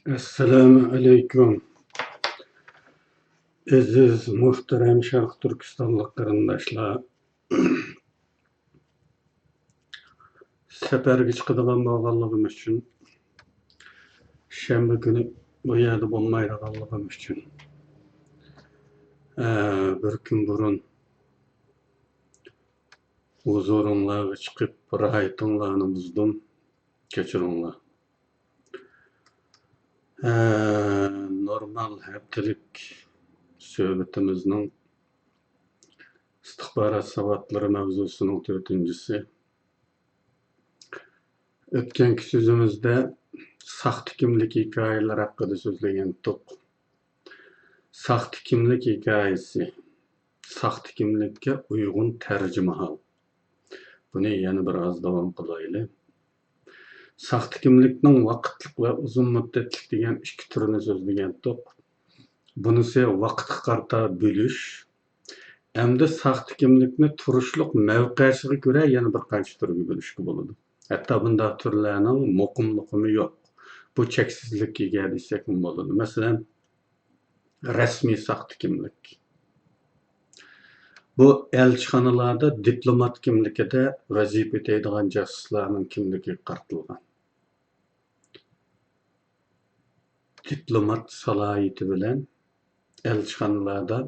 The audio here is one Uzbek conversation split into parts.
Assalamu alaykum. Aziz muhterem Şarkı Türkistanlık qarindoshlar. Safarga chiqadigan bo'lganligim uchun, shanba kuni bu yerda bo'lmaydiganligim uchun bir kun burun huzuringlarga chiqib rahatinglarni buzdim. Kechiringlar. Normal haftalik söhbetimizning istihbarat savatlari mavzusining 4-si. O'tgan so'zimizda saxta kimlik hikoyalar haqida so'zlagandik. Saxta kimlik hikoyasi, saxta kimlikka uyg'un tarjimahal. Buni yana biroz davom qilaylik. Saxta kimlikning vaqtlik va uzun muddatlik degan ikki turini so'zlagandik. Bunisi vaqtga qarata bo'lish, hamda saxta kimlikni turishliq mavqesiga ko'ra yana bir qancha turga bo'lishga bo'ladi. Hatta bunda turlarning muqimliqimi yo'q. Bu cheksizlikka ega desak bo'ladi. Masalan, rasmiy saxta kimlik. Bu elchixonalarda diplomat kimligida vazifa o'taydigan jasuslarning kimligi qaratilgan. Diplomat salohiyati bilan elchixonalarda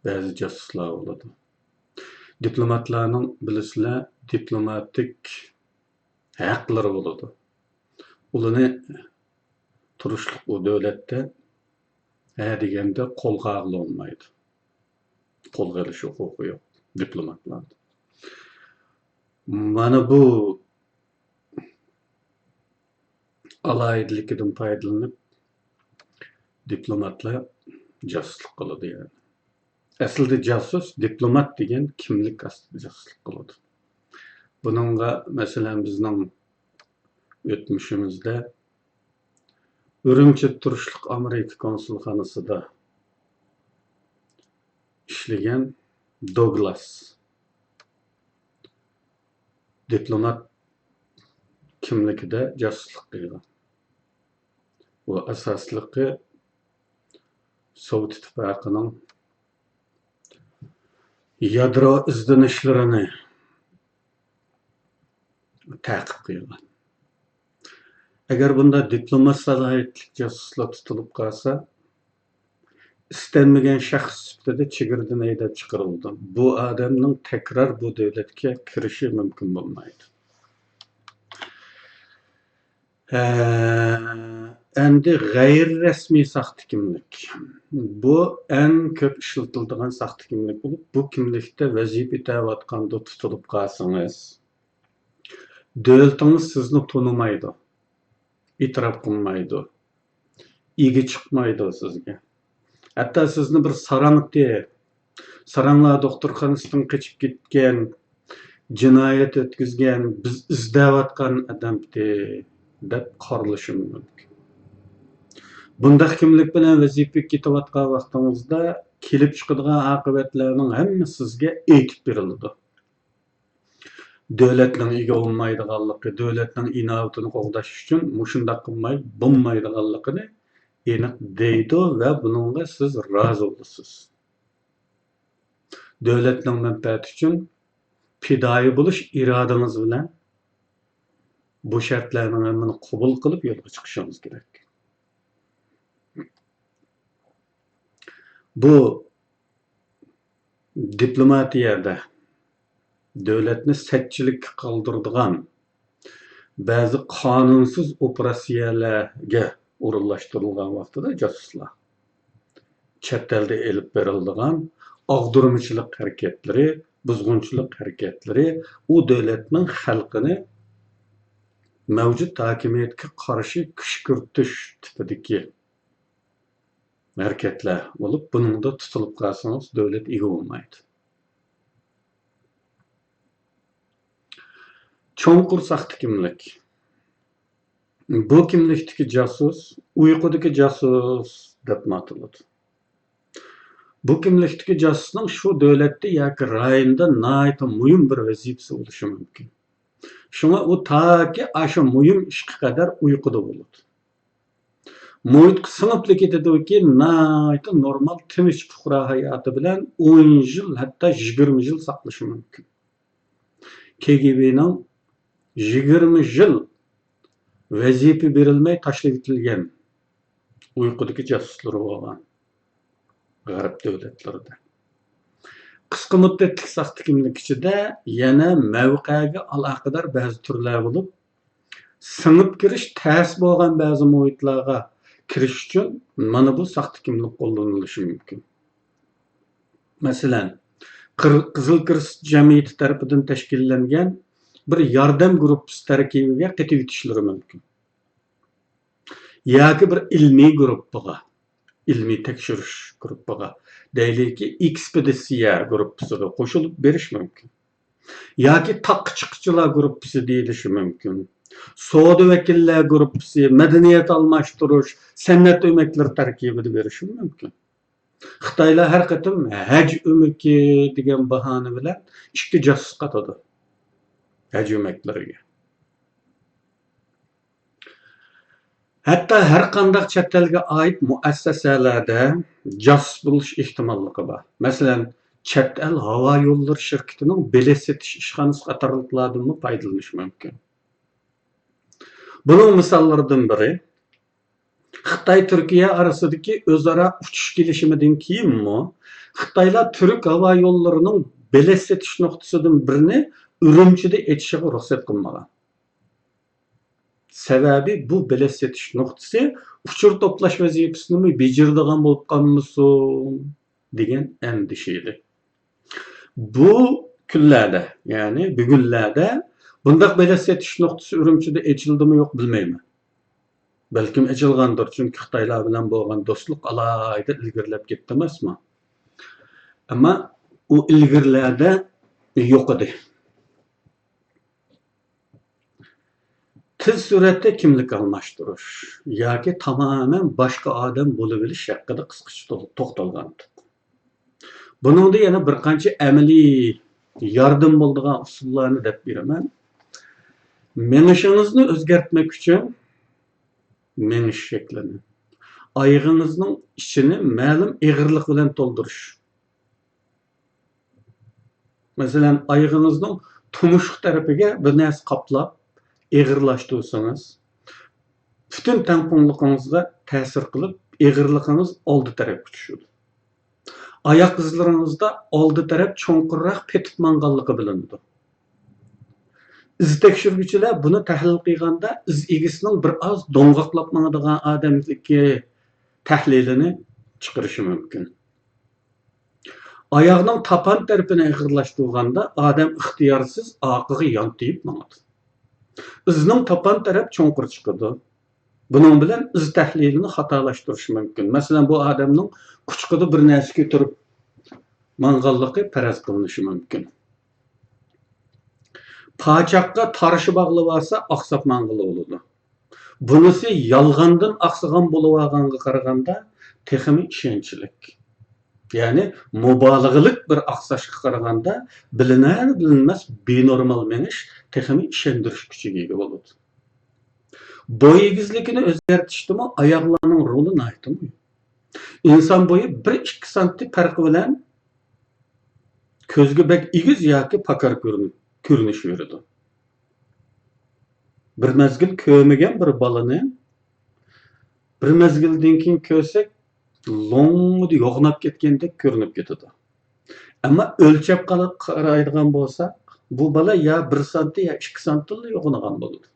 ba'zi jasuslar bo'ladi. Diplomatlarning bilisizlar diplomatik haqlari bo'ladi. Ularni turishliq o davlatda deganda qo'lga olmaydi. Qo'lga olish huquqi yo'q diplomatlarda. Mana bu alayidligidan foydalanib diplomatlar jasuslik qiladi yani. Aslida jasus diplomat degan kimlik ostida jasuslik qiladi. Buningga masalan bizning o'tmishimizda Urumchi turishliq Amerika konsulxonasida ishlagan Douglas diplomat kimligida jasuslik qilgan. Bu asosligi Sovet ittifoqining yadro izlanishlarini ta'qib qilgan. Agar bunda diplomat salohiyatli jasuslar tutilib qolsa, istenmagan shaxs sifatida chegaradan haydab chiqarildi. Bu odamning takror bu davlatga kirishi mumkin bo'lmaydi. Endi g'ayri rasmiy saxta kimlik. Bu eng ko'p ishlatiladigan saxta kimlik bo'lib, bu kimlikda vazifa o'tayotganda tutilib qolsangiz, davlatingiz sizni tonimaydi, e'tirof qilmaydi, ega chiqmaydi sizga. Hatta sizni bir saranglar doktorxonasidan qochib ketgan, jinoyat o'tkazgan, biz izlayotgan odamdir deb qaralishi mumkin. Bundaq kimlik bilan vazifa ketayotgan vaqtingizda kelib chiqadigan oqibatlarning hammasi sizga aytib beriladi. Davlatning ega olmaydiganligi, davlatning inovatini qo'g'dash uchun mushundaq qilmay bo'lmaydiganligini aniq deydi va buningga siz rozi bo'lasiz. Davlatning manfaati uchun fidoyi bo'lish irodangiz bilan bu shartlarni hammani qabul qilib yo'lga chiqishingiz kerak. Bu diplomatiyada davlatni satchilikka qoldiradigan ba'zi qonunsiz operatsiyalarga o'rinlashtirilgan vaqtida jasuslar chet elda elib beriladigan og'dirmachilik harakatlari, buzg'unchilik harakatlari u davlatning xalqini mavjud hokimiyatga qarshi kuch kiritish tipidagi harakatlar bo'lib, buningda tutilib qolsangiz davlat ega bo'lmaydi. Cho'nqur saxta kimlik. Bu kimlikdagi jasus uyqudagi jasus deb ataladi. Bu kimlikdagi jasusning shu davlatda yoki rayonda nihoyat muhim bir vazifasi bo'lishi mumkin. Şuna u taki aşı mühim işki kadar uykuda buludu. Muhit sınıflı ketedi ki naytı normal temiz puhra hayatı bilen 10 yıl hatta 20 yıl saklışı mümkün. KGB'nin 20 yıl vazife verilmey taşlab etilgen uykudaki casusları olan Garip devletlerinde. Qısqa müddetlik saxtikimlik içinde yana mavqaga aloqador ba'zi turlar bo'lib, singib kirish ta's bo'lgan ba'zi muhitlarga kirish uchun mana bu saxtikimlik qo'llanilishi mumkin. Masalan, Qizil Kirst jamiyati tarafidan tashkillangan bir yordam gruppasi tarkibiga qetib o'tishlari mumkin. Yoki bir ilmiy gruppaga, ilmiy tekshirish gruppaga, deylikki ekspeditsiya gruppasiga qo'shilib berish mumkin. Yoki taqchiqchilar gruppasi deyilishi mumkin. Savdo vakillar gruppasi, madaniyat almashtirish, san'at o'maklari tarkibida berishi mumkin. Xitoylar har qatim haj o'maki degan bahona bilan ikki jasus qatadi. Haj o'maklariga. Hatta her qandaq chet elga oid muassasalarda jasus bo'lish ehtimolligi bor. Masalan, chet el havo yo'llari shirkatining bilet setish ishxonasi qatorliqlardan foydalanish mumkin. Buning misollaridan biri Xitoy Turkiya orasidagi o'zaro uchish kelishimidan keyinmi Xitoylar Turk havo yo'llarining bilet setish nuqtasidan birini Urumchida etishiga ruxsat qilmagan. Sebebi bu bilet setish nuqtasi uchur to'plash vazifasini bajaradigan bo'lib qolmasin degan endişe edi. Bu kunlarda, ya'ni bugunlarda bundaq bilet setish nuqtasi Urumchida ochildimi yo'q bilmayman. Balkim ochilgandir, chunki Xitoylar bilan bo'lgan do'stlik alayda ilgirlab ketdi emasmi? Ammo u ilgirlarda yo'q edi. Tez suratda kimlik almashtirish yoki tamamen boshqa odam bo'lib olish haqida qisqacha to'xtalgandik. Buningda yana bir qancha amaliy yordam bo'ladigan usullarni deb beraman. Menishingizni o'zgartmak uchun menish shaklini, oyog'ingizning ichini ma'lum eg'irlik bilan to'ldirish. Masalan, oyog'ingizning tumshuq tarafiga bir narsa qoplab eg'irlashtirsangiz, butun tamponligingizga ta'sir qilib, eg'irligingiz oldi tarafga tushadi. Oyoq izlaringizda oldi taraf cho'nqirroq petib manganligi bilinadi. Iz tekshiruvchilar buni tahlil qilganda iz egisining bir oz do'ng'aqlab mangadigan odamniki tahlilini chiqarishi mumkin. Oyoqning tapan tarafini eg'irlashtirganda odam ixtiyorsiz orqaga yontib mangadi. Izning tapan taraf cho'nqir chiqadi. Buning bilan iz tahlilini xatolashtirilishi mumkin. Masalan, bu odamning quchqida bir narsa ko'tarib manganligi faraz qilinishi mumkin. Pachoqqa tarishi bog'lab olsa, oqsab mang'ili bo'ladi. Bunisi yolg'ondan oqsagan bo'lib olganga qaraganda texmi ishonchlik. Ya'ni mubolag'alik bir oqsashga qaraganda bilinar bilinmas benormal menish texmi ishontirish kuchiga ega bo'ladi. Boy egizligini o'zgartishdimi oyoqlarning roli aytdim. İnson bo'yi 1-2 santim farqi bilan ko'zga bak egiz yoki pakar ko'rinish beradi. Bir mezgil ko'rmagan bir balani bir mezgildan keyin ko'rsak, lo'ngdi yo'g'nab ketgandek ko'rinib ketadi. Ammo o'lchab qaraydigan bo'lsak, bu bala ya 1 santim ya 2 santim yo'g'nagan bo'ladi.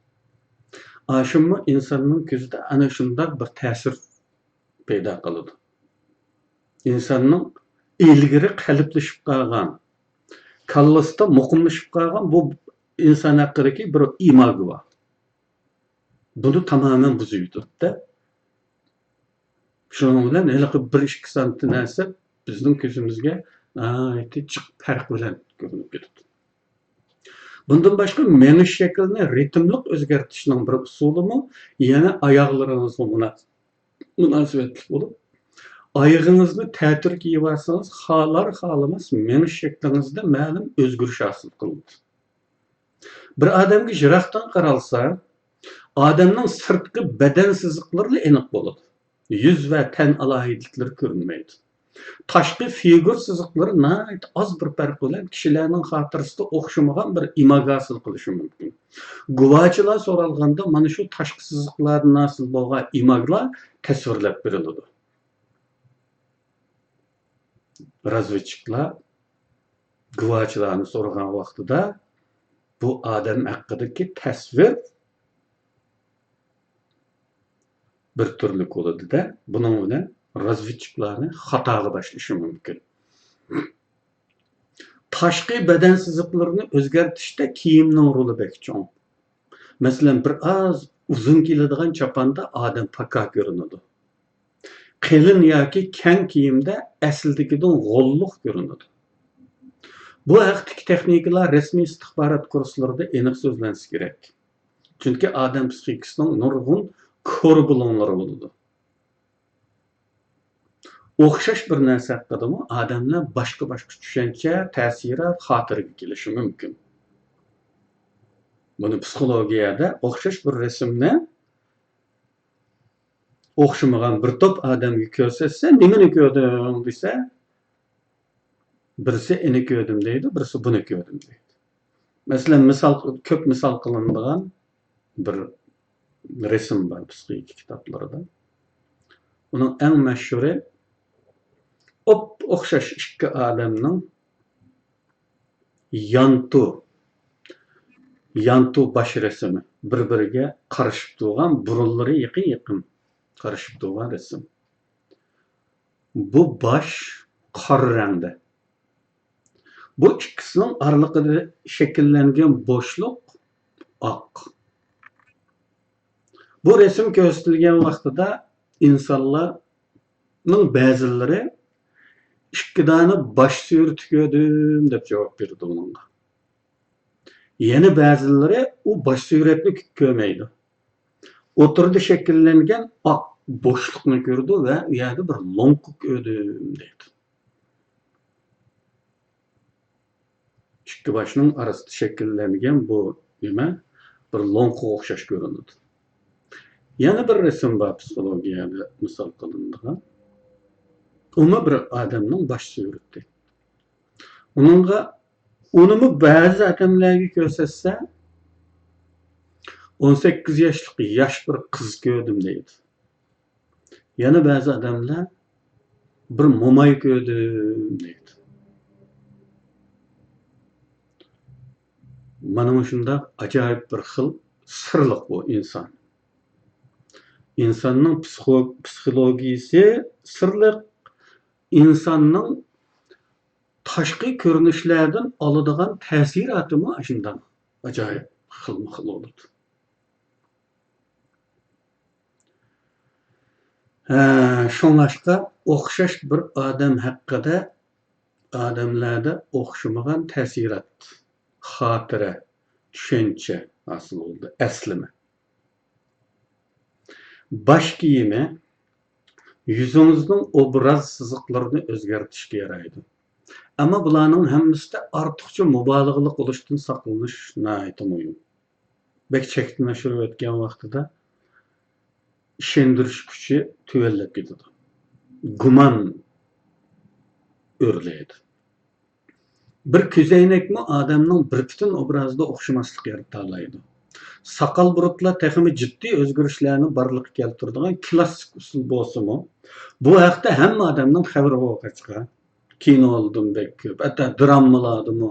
Aşımı insanın ko'zida ana shunday bir ta'sir paydo qiladi. İnsanın ilgiri qalblashib qolgan, kallasida muqimlashib qolgan bu inson haqidagi bir imago bor. Buni tamoman buzuydi-da. Shuning bilan 1-2 santim narsa bizning ko'zimizga chiq farq bilan ko'rinib ketadi. Bundan başqa menish shaklini ritmlik o'zgartirishning bir usulimi yana oyoqlaringizga munosabatli bo'lib, oyog'ingizni ta'tir kiyib olsangiz, xohlamas menish shaklingizda ma'lum o'zgarish hosil qiladi. Bir odamga jiroqdan qaralsa, odamning sirtqi badan siziqlari aniq bo'ladi. Yuz va tan alohidliklari ko'rinmaydi. Tashqi figur siziqlari nəhayət az bir fərq bilan kishilarning xotirasida o'xshamagan bir imaj hosil qilishi mumkin. Guvohchilar so'ralganda mana shu tashqi siziqlardan hosil bo'lgan imajlar tasvirlab beriladi. Razvedchiklar guvohchilarni so'ragan vaqtida bu odam haqidagi tasvir bir turli bo'ladi-da, buning bilan razvedchiklarni xatoga boshlashi mumkin. Tashqi badan siziqlarini o'zgartirishda kiyimning roli bek cho'ng. Masalan, bir oz uzun keladigan chopanda odam paka ko'rinadi. Qalin yoki keng kiyimda aslidagidan g'olliq ko'rinadi. Bu haqdagi texnikalar rasmiy istixborot kurslarida aniq so'zlansa kerak. Chunki odam psixikasining nurg'un ko'rg'ulonlari bo'ladi. O'xshash bir narsa haqidami odamlar boshqa tushuncha, ta'sirot, xotiraga kelishi mumkin. Buni psixologiyada o'xshash bir rasmni o'xshamagan bir to'p odamga ko'rsatsa, nimani ko'rdim desa, birisi ini ko'rdim deydi, birisi buni ko'rdim deydi. Masalan, ko'p misol qilinadigan bir rasm bor psixologik kitoblarda. Uning eng mashhuri o'xshash ikki odamning yantu bosh rasmi bir-biriga qarashib turgan, burunlari yaqin qarashib turgan rasm. Bu bosh qora rangda. Bu ikkisining oralig'ida shakllangan bo'shliq oq. Bu rasm ko'rsatilgan vaqtida insonlarning ba'zilari ikki dona bosh surati ko'rdim deb javob berdi bunga. Yana ba'zilari u bosh suratni ko'rmaydi. O'tirdi shakllangan oq bo'shliqni ko'rdi va u yerda bir lo'nqa ko'rdim deydi. Ikki boshning orasida shakllangan bu nima? Bir lo'nqa o'xshash ko'rinadi. Yana bir rasm bor psixologiyada misol qilinadigan. Uni bir odamning bosh surati. Unimi ba'zi odamlarga ko'rsatsa, 18 yoshli yosh bir qiz ko'rdim deydi. Yana ba'zi odamlar bir mo'may ko'rdim deydi. Mana shunday ajoyib bir xil sirliq bu inson. İnsanның psixologiyasi sirliq, insonning tashqi ko'rinishlardan oladigan ta'sirotimi shundan ajoyib xilma-xil bo'ladi. Shunlashqa o'xshash bir odam haqida odamlarda o'xshamagan ta'sirot, xotira, tushuncha hosil bo'ldi, aslimi. Baş kiyimi yüzünüzün obraz siziqlarini o'zgartirishga yaraydi. Ama bularning hammasida ortiqcha mubolag'alik bo'lishdan saqlanish nihoyatda muhim. Bek cheklanishib o'tgan vaqtida ishondirish kuchi tuvallab ketadi. Gumon o'rlaydi. Bir ko'zoynakmi odamning bir butun obrazida o'xshamaslik yarata oladi. Sakal burutlar texmi ciddi o'zgarishlarni barliqqa keltiradigan klassik usul bo'lsa-mu, bu haqda hamma odamning xabari bo'lgan. Kino oldim bek ko'p, hatto dramalardimi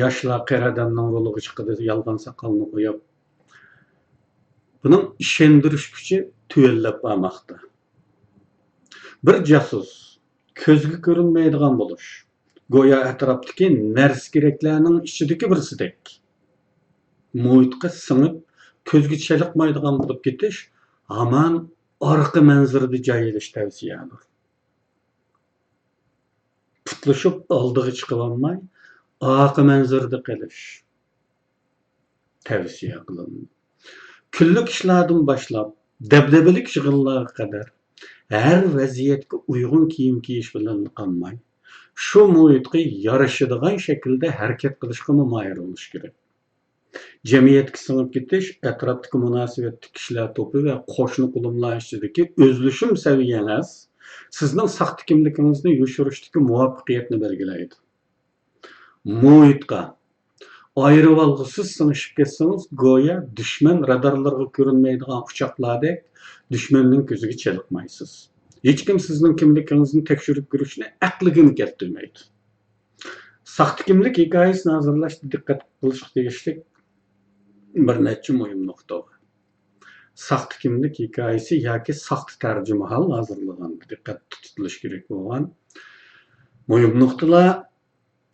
yoshlar qaradamning roliga chiqadi, yolg'on saqalni qo'yib. Buning ishondirish kuchi tuvallab bormoqda. Bir jasus ko'zga ko'rinmaydigan bo'lish, go'yo atrofdagi narsa keraklarning ichidagi birsidek. Muhitga singib, ko'zga chaliqmaydigan bo'lib ketish hamon orqa manzarada joylashish tavsiyadir. Putlashib oldiga chiqib olmay, orqa manzarada qilish tavsiya qilindi. Kunlik ishlardan boshlab, dabdabalik yig'inlarga qadar har vaziyatga uyg'un kiyim kiyish bilan qolmay, shu muhitga yarashadigan shaklda harakat qilishga moyil bo'lish kerak. Cemiyetki sınıp gitiş, etraftaki münasebetli kişiler topu ve qoşni qulumlar içindeki özlüşüm seviyeniz sizning saxta kimligingizni yoshirishga muvaffaqiyatni belgilaydi. Muhitga ayrı valgısız sınışıp ketseniz goya düşman radarlarga görünmeydiğen uçaklardek düşmanın gözüge çelikmaysız. Hiç kim sizin kimligingizni tekşürüp görüşüne akligini keltirmeydi. Saxta kimlik hikayesini hazırlaştı dikkat kılışık değiştik bir neçe mühim nokta var. Saxta kimlik hikayesi yoki saxta tarjimahal hazırlagan dikkat tutuluş gerek olan mühim noktalar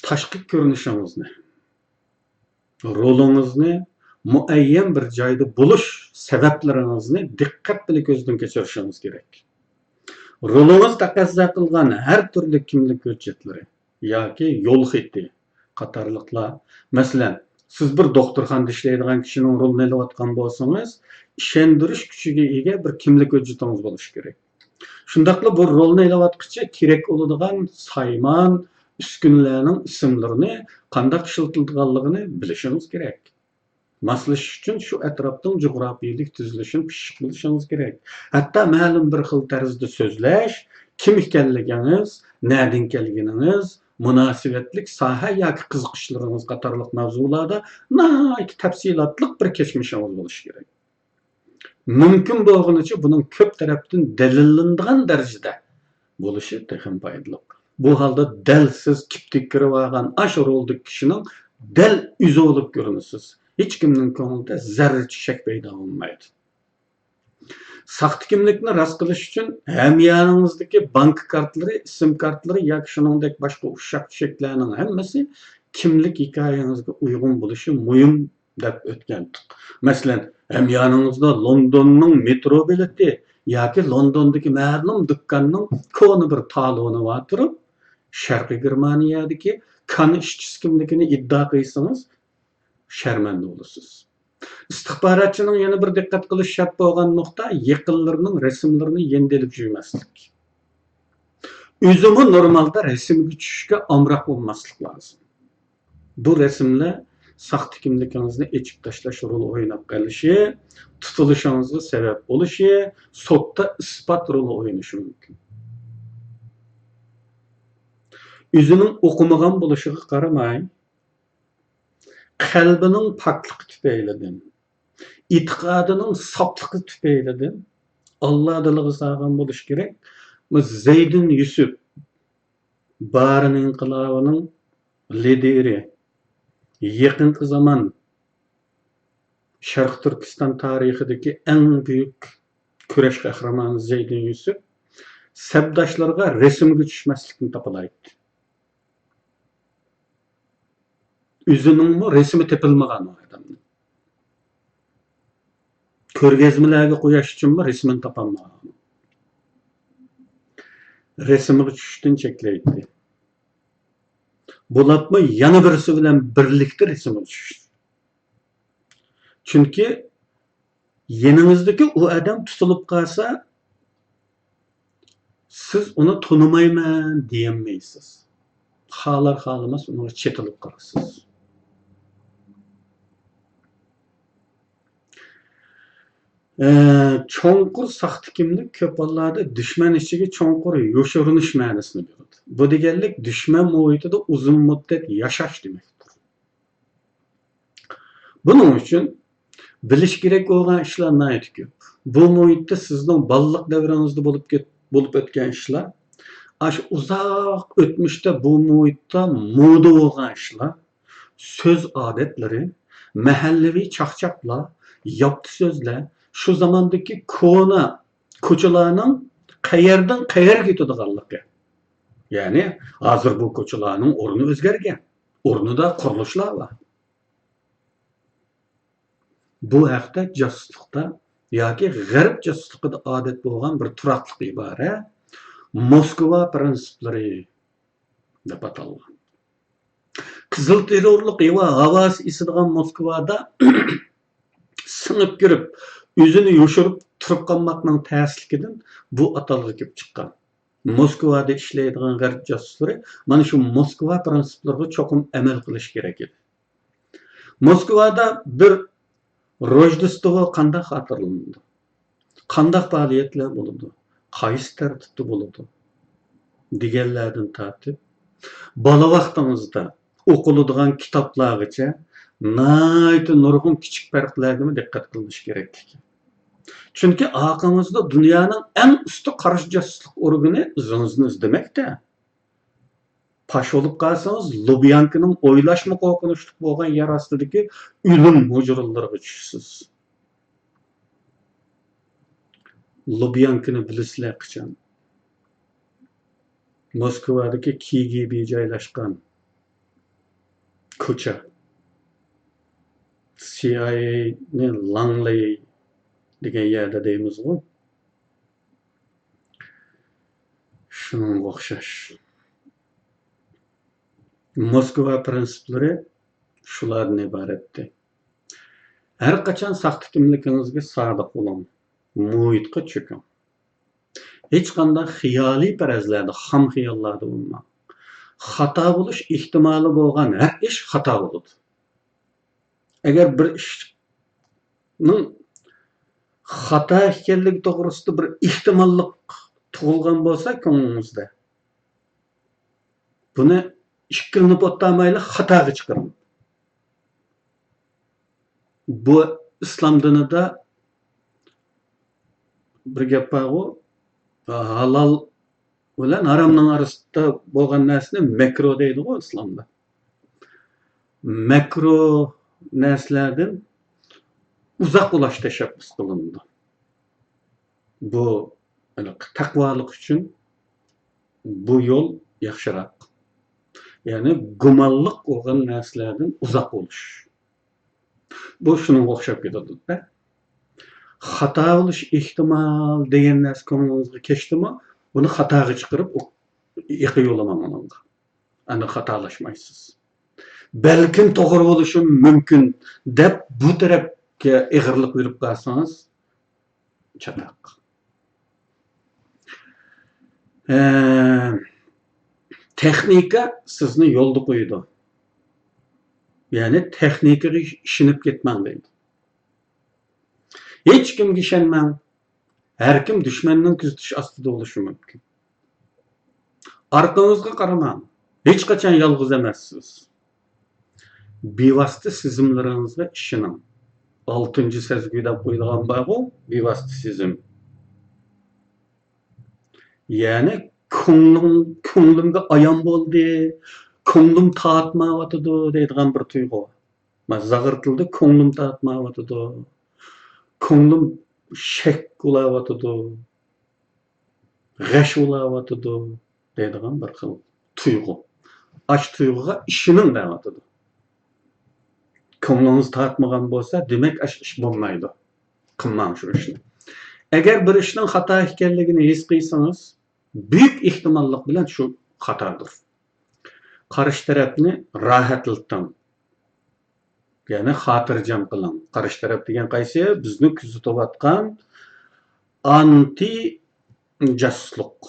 tashqi ko'rinishingizni, rolungizni, muayyan bir joyda bo'lish sabablaringizni diqqat bilan ko'zdan kechirishingiz kerak. Rolungiz taqozo qilgan har turli kimlik hujjatlari yoki yo'l xati qatorliqlar, masalan, siz bir doktorxonada ishlaydigan kishining rolini olayotgan bo'lsangiz, ishontirish kuchiga ega bir kimlik hujjatingiz bo'lishi kerak. Shundaqla bu rolni olayotguncha kerak bo'ladigan sayman üskünlerinin isimlerini, qandaq işletildiğanlığını bilişiniz gerek. Maslashish uchun şu etrafdan coğrafiyalik tuzilishini pishib bilishingiz gerek. Hatta ma'lum bir xil tarzda so'zlash, kim ekanligingiz, nereden kelganingiz, munosabatlik soha yoki qiziqishlaringiz qatorliq mavzularda nihoyat tafsilotli bir kechmishingiz bo'lishi kerak. Mumkin bo'lganicha buning ko'p tarafdan dalillanadigan darajada bo'lishi texim foydali. Bu halda del siz kiptik kirib olgan ash roldagi kishining del o'zi bo'lib ko'rinasiz. Hech kimning ko'nglida zarracha shak paydo bo'lmaydi. Saxta kimlikni rost qilish uchun hamyoningizdagi bank kartalari, ism kartalari yoki shuningdek boshqa ushshaq tushaklarning hammasi kimlik hikoyangizga uyg'un bo'lishi muhim deb o'tgan. Masalan, hamyoningizda Londonning metro bileti yoki Londondagi ma'lum do'konning koni bir taloni bor turib, Sharqiy Germaniyadagi kan ishchisi kimligini iddia qilsangiz, sharmanda bo'lasiz. İstihbaratçının yana bir diqqat qilish shart bo'lgan nuqta yaqinlarining rasmlarini yendelib yurmaslik. O'zimi normalda rasmga tushishga amroq bo'lmaslik lozim. Bu rasmlar saxta kimligingizni echib tashlash rol o'ynab qolishi, tutilishingizga sabab bo'lishi, sotda isbot roli o'ynashi mumkin. O'zining o'qimagan bo'lishiga qaramay, qalbining pokligi tufaylidan, e'tiqodining sofligi tufaylidan Alloh diliga sog'an bo'lish kerak. Zaydun Yusuf Barin inqilobining lideri, yaqinqi zaman Sharq Turkiston tarixidagi eng buyuk kurash qahramoni Zaydun Yusuf sabdoshlarga rasmga tushmaslikni taqilaydi. O'zining resmi tepilmagan odamning. Ko'rgazmalarga qo'yish uchunmi resmini topolmagan. Resmiga tushishdan cheklaydi. Bo'lapmi yana birisi bilan birlikda resmga tushish. Chunki yeningizdagi u odam tutilib qolsa, siz uni tonimayman deyolmaysiz. Xohlar xohlamas uni chetilib qolasiz. Cho'nqur saxta kimlik ko'p hollarda dushman ichiga cho'nqur yo'shirinish ma'nosini beradi. Bu deganlik dushman muhitida uzun muddat yashash demakdir. Buning uchun bilish kerak bo'lgan ishlar nihoyat ko'p. Bu muhitda sizning balliq davringizda bo'lib o'tgan ishlar, uzoq o'tmishda bu muhitda moda bo'lgan ishlar, so'z odatlari, mahallaviy chaqchaqlar, yapti so'zlar, şu zamandaki kona ko'chalarning qayerdan qayerga ketadiganligi. Ya'ni hozir bu ko'chalarning o'rni o'zgargan. O'rnida qurilishlar bor. Bu haqda josuslikda yoki g'arb josusligida odat bo'lgan bir turaqli ibora Moskva prinsiplari deb atalgan. Qizil terrorlik va havas isidigan Moskvada sınıp girip özünü yoşurup turib qalmaqning ta'sirligidan bu atalg'i kelib chiqqan. Moskvada ishlaydigan g'arb josuslari mana shu Moskva prinsiplariga cho'qim amal qilish kerak edi. Moskvada bir Rojdestvo qanday xatırlandı? Qanday fəaliyyətlər buludu? Qaysı tərtibdə buludu? Deganlardan tartib bala vaqtimizda o'qiladigan kitoblargacha nayta nurg'un kichik farqlarga diqqat qilish kerak ekan. Chunki aqlimizda dunyoning eng usti qarash jasuslik organi o'zingizni izlamoqda. Paş olup qalsanız Lubyankaning o'ylashma qo'rqinchli bo'lgan yer ostidagi o'lim hujralarga tushsiz. Lubyankani bilasizlar qachon? Moskvadagi KGB joylashgan ko'cha. CIA'ni Langley degan yerda deymizmi? Shunga o'xshash. Moskva prinsiplari shulardan iboratdi. Har qachon saxta kimligingizga sodiq bo'ling. Muhitga cho'king. Hech qanday xiyoliy farazlarda, xam xiyollarda bo'lmang. Xato bo'lish ehtimoli bo'lgan har ish xato bo'ladi. Agar bir ishning xato ekanligi to'g'risida bir ehtimollik tug'ilgan bo'lsa ko'nglingizda, buni ikkilanib o'tmayli xatoga chiqaring. Bu islom dinida bir gap bor-ku, halol bilan haromning orasida bo'lgan narsani makro deydi-ku islomda. Makro narsalardan uzoq bo'lish tashabbus qilindi. Bu taqvolik uchun bu yo'l yaxshiroq. Ya'ni gumonliq bo'lgan narsalardan uzoq bo'lish. Bu shunga o'xshab ketadi-da. Xato bo'lish ehtimol degan narsa ko'nglingizga keldimi, buni xatoga chiqarib yiqi yo'lamang unga. Ana xatolashmaysiz. Balkim to'g'ri bo'lishi mumkin deb bu tarafga ig'irlik berib qolsangiz, chatoq. Texnika sizni yo'lda qo'ydi. Ya'ni texnikaga ishinib ketmang deydi. Hech kimga ishonmang. Har kim dushmanning kuzatish ostida bo'lishi mumkin. Orqangizga qaramang. Hech qachon yolg'iz emassiz. Bevosita sezimlaringizga ishoning. 6-sezgi deb qo'yilgan bu bevosita sezim. Ya'ni ko'nglimga ayon bo'ldi, ko'nglim tatmayotdi deydigan bir tuyg'u. Mazag'ir tilda ko'nglim tatmayotdi. Ko'nglim shak bo'layotdi. G'ash bo'layotdi deydigan bir xil tuyg'u. Ash tuyg'uga ishining deyotdi. Ko'nglingiz tatmagan bo'lsa, demak ash ish bo'lmaydi. Qilmang shu ishni. Agar bir ishning xato ekanligini his qilsangiz, büyük ihtimallik bilan shu xatodir. Qarshi tarafni rohatlating. Ya'ni xotirjam qiling. Qarshi taraf degan qaysi? Bizni kuzatayotgan anti jasuslik.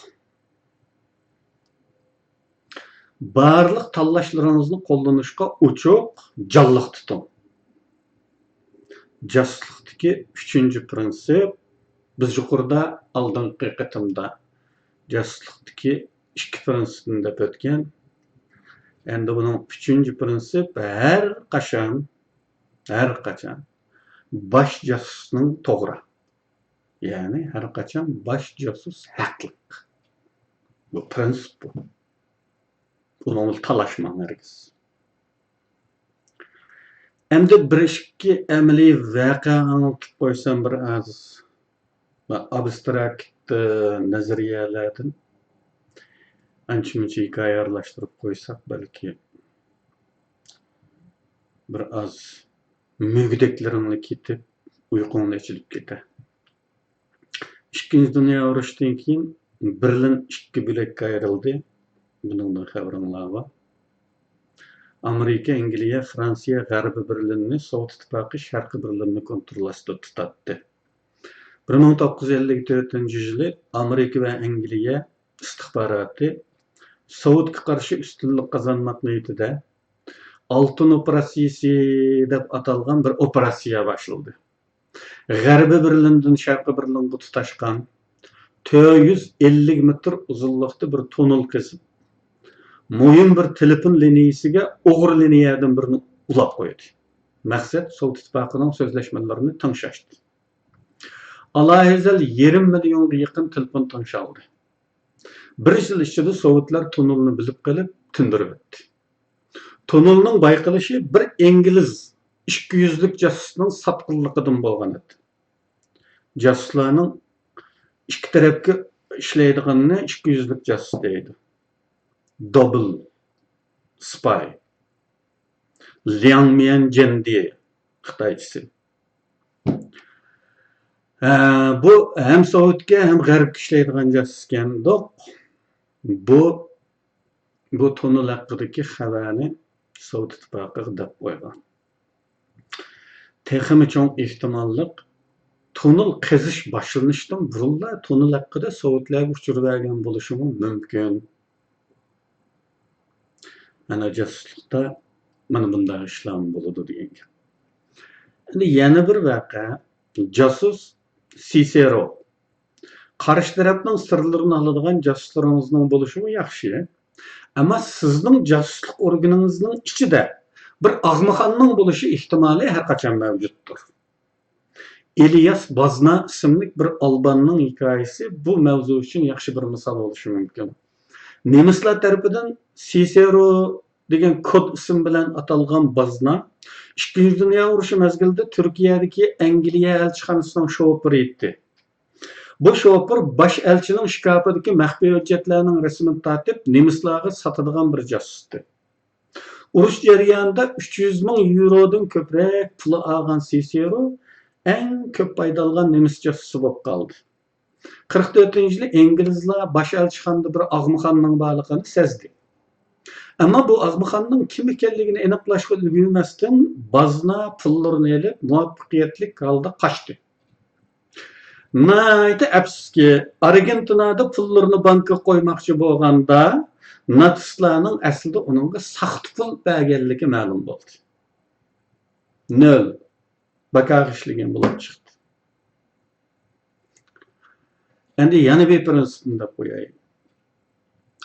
Barliq tanlashlaringizni qo'llanishga ochiq, jonliq tuting. Jasuslikdagi 3-prinsip biz yuqorida oldingi qatimda jasuslikdagi 2 prinsipni deb o'tgan. Endi buning 3-prinsip har qachon bosh jasusning to'g'ri. Ya'ni har qachon bosh jasus haqli. Bu prinsip bu. Bunu talashmang hargiz. Endi bir ishki amaliy voqea anlatib qo'ysam bir az va abstrakt nazariyalardan ancha-muncha hikoya aralashtirib qo'ysak balki bir az mügdeklarimni ketib uyqumni ichilib ketadi. Ikkinchi dunyo urushidan keyin Berlin 2 bo'lakka ayrildi. Bundan xabaringlar bor. Amerika, Angliya, Fransiya G'arbiy Berlinni, Sovet ittifoqi Sharqiy Berlinni kontrollashda tutadi. 1954-yili Amerika va Angliya istixboroti Sovetga qarshi ustunlik qozonmoq niyatida Altın operasyası dep atalgan bir operasiya başladı. G'arbi Berlin'den Şarkı Berlin'e tutaşkan 450 metr uzunlukta bir tonel kesip muhim bir telefon liniyasiga o'g'ri liniyadan birini ulab qo'ydi. Maqsad Sovet İttifaqının sözleşmelerini tanıştı. Alayhazal 20 milyonga yaqin telefon tanışaldı. Bir yıl içinde Sovetler tonelini bilip kalıp tündürüp etti. Tonelning bayqilishi bir İngiliz 200'lük casusning satqınlıqıdan bolgan edi. Casuslarning ikki tarafga ishlaydiganini 200'lük casus deydi. Double spy. Liang Mianzhen diye Xitoychisi. Bu hem Sovetga hem G'arbga ishlaydigan casus ekan. Bu tonel haqidagi xabarni Sovet İttifaqı deb qo'ygan. Texmi cho'ng ehtimolliq tonel qazish boshlanishdan burunla tonel haqida Sovetlarga uchirib bergan bo'lishi mumkin. Mana casuslikda mana bunday ishlar bo'ladi degan. Endi yana bir vaqa casus Cicero. Qarshi tarafning sirlarini oladigan casuslaringizning bo'lishi yaxshi. Ama sizning casuslik organingizning ichida bir ag'maxonning bo'lishi ehtimoli har qachon mavjuddir. Elias Bazna ismli bir Albanning hikoyasi bu mavzu uchun yaxshi bir misol bo'lishi mumkin. Nemislar tarafidan Cicero degan kod ism bilan atalgan Bazna 2. Dünya urushi mezgilida Turkiyadagi Angliya elchixonasining shofiri edi. Bu şoför baş elçinin şikafidagi maxfiy hujjatlarning rasmini tatib nemislarga satadigan bir casusdi. Urush jarayonida 300 ming eurodan ko'proq pul olgan Cicero eng ko'p foyda olgan nemis casusi bo'lib qoldi. 44-yili İngilizlar baş elchixonada bir ag'maxonning borligini sezdi. Ammo bu ag'maxonning kim ekanligini aniqlashga ulgurmasdan Bazna pullarini olib muvaffaqiyatli holda qochdi. Nayte afsuski Argentinada pullarını banka qo'ymoqchi bo'lganda natsistlarning aslida uningga saxt pul berganligi ma'lum bo'ldi. Nol bakaq ishlagan bo'lib chiqdi. Endi yana bir prinsipni deb qo'yay.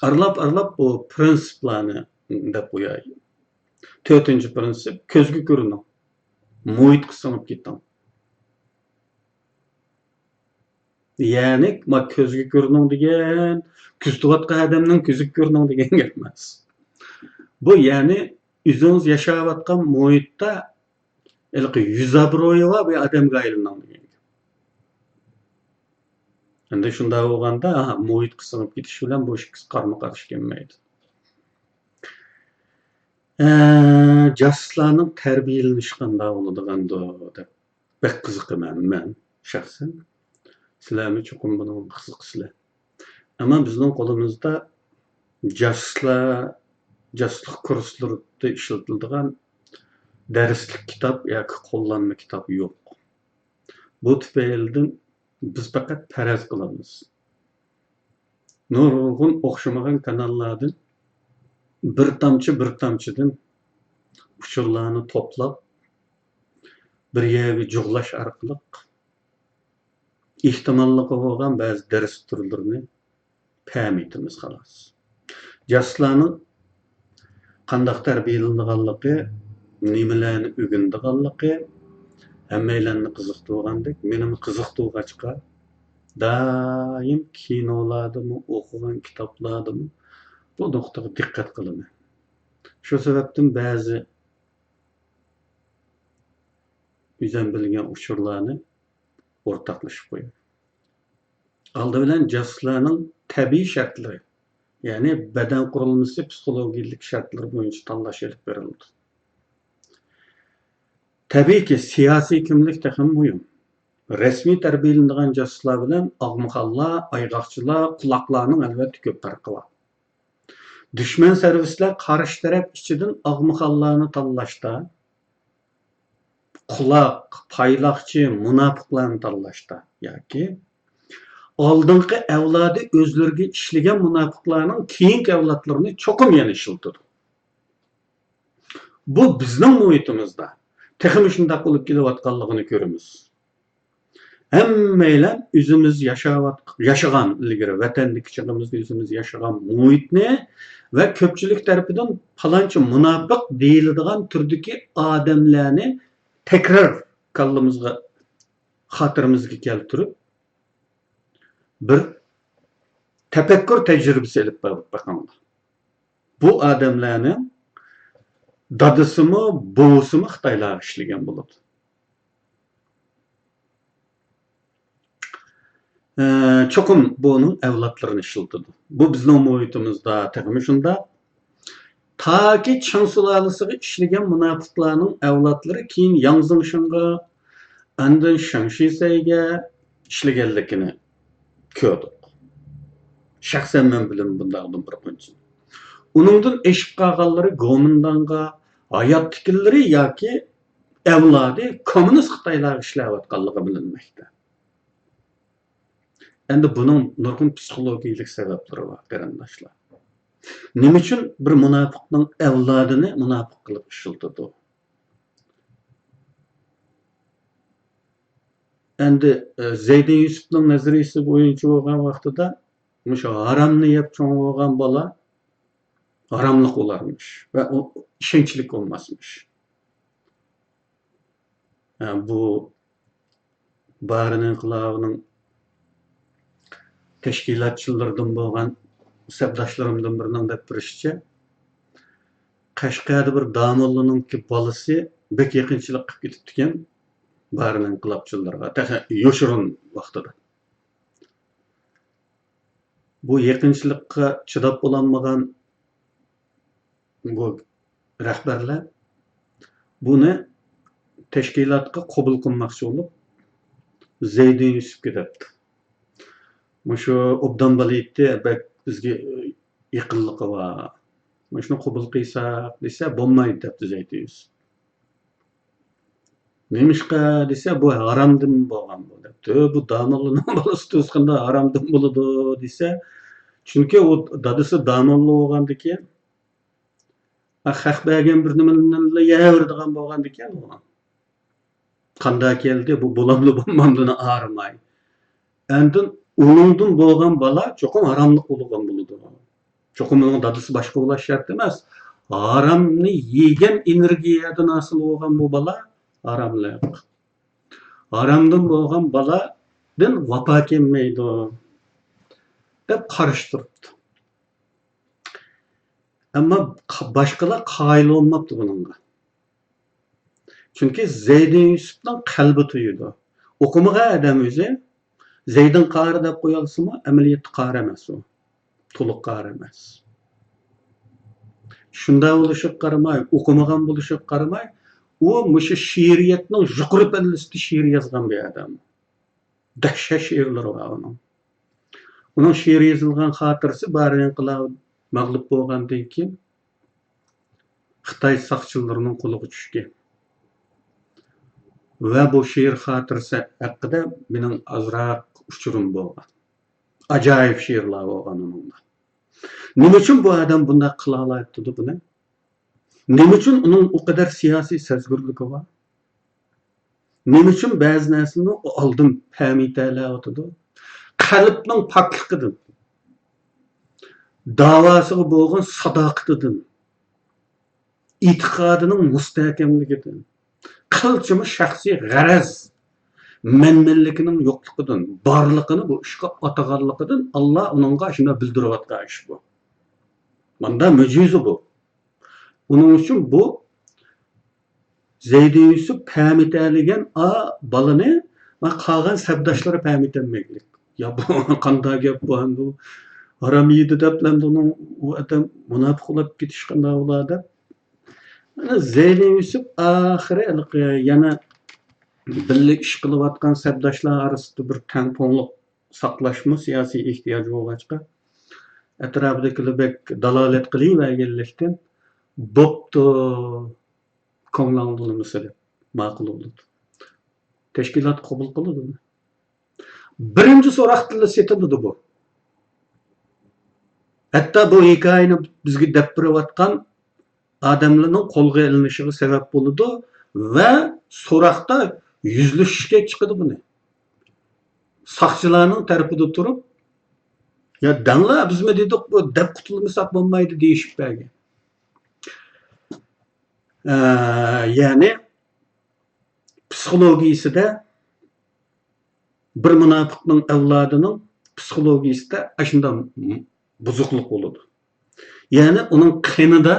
Arlab bu prinsiplarni deb qo'yay. 4-prinsip ko'zga ko'rinar. Muhit qismib ketdi. Yani közge görünün degan, kuzatgan adamning ko'ziga görünün degan gap emas. Bu yani o'zingiz yashayotgan muhitda yuzabro'yi va bir odamga aylanan degan. Endi shunda bo'lganda, muhit qismib ketish bilan bu ish qarama-qarshi kelmaydi. Jasuslarning tarbiyalanishi qanday bo'ladigan deb bek qiziqaman men shaxsan. Sizlarni cho'qim buni qiziqsizlar. Ammo bizning qo'limizda casuslik kurslarida ishlatiladigan darslik kitob yoki qo'llanma kitob yo'q. Bu tufaylidan biz faqat faraz qilamiz. Nurg'un o'xshamagan kanallardan bir tomchidan uchurlarni to'plab bir yerga jug'lash orqali ehtimolliqi bo'lgan ba'zi dars turlarini paymitimiz xolos. Jasuslarning qanday tarbiyalanganligi, nimalarni o'rganganligi hammalarni qiziqtirgandek, meni qiziqtirgachqa doim kinolardami, o'qigan kitoblardami bu nuqtaga diqqat qilaman. Shu sababdan ba'zi o'zim bilgan uchurlarni o'rtoqlashib qo'yadi. Aldı bilan casuslarning tabiiy shartlari, ya'ni badan qurilmasi psixologik shartlar bo'yicha tanlash olib berildi. Tabiiyki siyosiy kimlik ham muhim. Rasmiy tarbiyalangan casuslar bilan ag'maxonlar, ayg'oqchilar, quloqlarning albatta ko'p farqi bor. Dushman servislar qarshi taraf ichidan ag'maxonlarni tanlashda, quloq, payloqchi, munofiqlarni tanlashda yoki oldingi avlodi o'zlariga ishlagan munofiqlarning keyingi avlodlarini cho'qim yana ishlatadi. Bu bizning muhitimizda. Texmi shunday bo'lib kelayotganligini ko'ramiz. Hammaylar o'zimiz yashagan ilgari vatandagi chig'imizda o'zimiz yashagan muhitni va ko'pchilik tarafidan falonchi munofiq deyiladigan turdagi odamlarni takror kallamizga xotirimizga keltirib bir tefekkür tecrübesi elip bakmaqlar. Bu adamlarning dadısımı, boğusımı Xitaylar işleyen buludu. Çokum bunun evlatlarını işiltidi. Bu bizning muhitimizda, texmi shunda ta ki Çin sulalisiga işleyen munofiqlarning evlatları keyin Yang Zemishinga, andin Shang Shiseiga işleganligini ko'rdik. Şahsen men bilim bundaqdan bir qancha. Uningdan eşib qolganlari Gomindanga, hayot tikillari yoki avlodi kommunist Xitoylar ishlayotganligi bilinmoqda. Endi buning nurg'un psixologik sabablari bor, qarindoshlar. Nima uchun bir munofiqning avlodini munofiq qilib ishiltadi? Endi Zeydin Yusufning nazariyasi bo'yicha bo'lgan vaqtida Muşa haramni yap çoğun olgan bala haramlık olarmış ve o işençilik olmazmış. Yani bu Bahri'nin kılavının teşkilatçılardan bo'lgan sebdaşlarımdan birinin de birişçe Qashqarda bir damollının ki balası bek yakınçılık qilib ketibdikan Bahri'nin kılapçılarga yoshurun vaqtida. Bu yakınçılıkka chidab bo'lolmagan bu rahbarlar buni tashkilotga qabul qilmoqchi bo'lib Zeydin Yusufga debdi. Mushu obdan balaytdi, bak bizga yaqinligi bor. Mushuni qabul qilsak desa bo'lmaydi debdi Zeydin Yusuf. Nemishqa desa bu haramdan bo'lgan bu debdi. Bu damollaning balasi to'sqanda haramdan bo'ladi desa, chunki u dadasi damolla bo'lgandan keyin haq bergan bir nimalarni yeyaveradigan bo'lgandan keyin qanday keldi bu bo'lamli bo'lmamdini arimay. Endi uningdan bo'lgan bola cho'qim haromlik bo'lgan bo'ladi. Cho'qim uning dadasi boshqa bo'lish shart emas. Haromni yegan energiyadan hosil bo'lgan bu bola haramlik. Haromdan bo'lgan boladan vafo kelmaydi deb qarashtiribdi. Ama başkalar qoyil olmabdi buningga. Chunki Zeydin Yusufning qalbi tuydi. O'qimagan odam o'zi Zeydin qari deb qo'yalsimi, amaliyotda qari emas u. To'liq qari emas. Shunda bo'lishiga qaramay, o'qimagan bo'lishiga qaramay, u mushu she'riyatning yuqori pallasida she'r yozgan bir odam. Dahshat she'rlari bor uning. Uning she'r yozilgan xotirasi Bahri'nin qilab mag'lub bo'lgandan keyin Xitoy saqchilarining qo'liga tushgan. Va bu she'r xotirasi haqida mening azroq uchurim bo'lgan. Ajoyib she'rlar bo'lgan uningda. Nima uchun bu odam bunday qila oladi buni? Nima uchun uning o kadar siyosiy sezgirligi bor? Nima uchun ba'zi narsani oldin fahmiydi? Qalbning pokligidan, davosiga bo'lgan sadoqatidan, e'tiqodining mustahkamligidan, qilchimi shaxsiy g'araz, menmenligining yo'qligidan, borligini bu ishga o'tganligidan Alloh uningga shuni bildirayotgan ish bu. Bunda mo'jiza bu. Uning uchun bu Zeydin Yusuf fahmitaligan balani va qolgan sabdoshlari fahmitanmaylik. Ya bu qanday gap bu? Haram yedi deblendi onun o adam munofiq bo'lib ketish qanday bo'ladi? Mana Zeydin Yusuf oxiri yana birlik ish qilayotgan sabdoshlar orasida bir tangpongliq saqlashmi siyosiy ehtiyoj bo'lgachqa atrofidagilar bek dalolat qilaverganlikdan bo'pti ko'nglandim misali ma'qul bo'ldi. Tashkilot qabul qildi. Birinchi so'roq tili setildi bu. Hatta bu hikoyani bizga deb berayotgan adamlarning qo'lga ilinishiga sabab bo'ladi va so'roqda yuzlashishga chiqadi buni. Saqchilarning tarafida turib, ya danglar bizmi dedik bu deb qutulmasak bo'lmaydi deyishib bergan. Ya'ni psixologiyasida bir munofiqning avlodining psixologiyasida shunday buzuqlik bo'ladi. Ya'ni uning qinida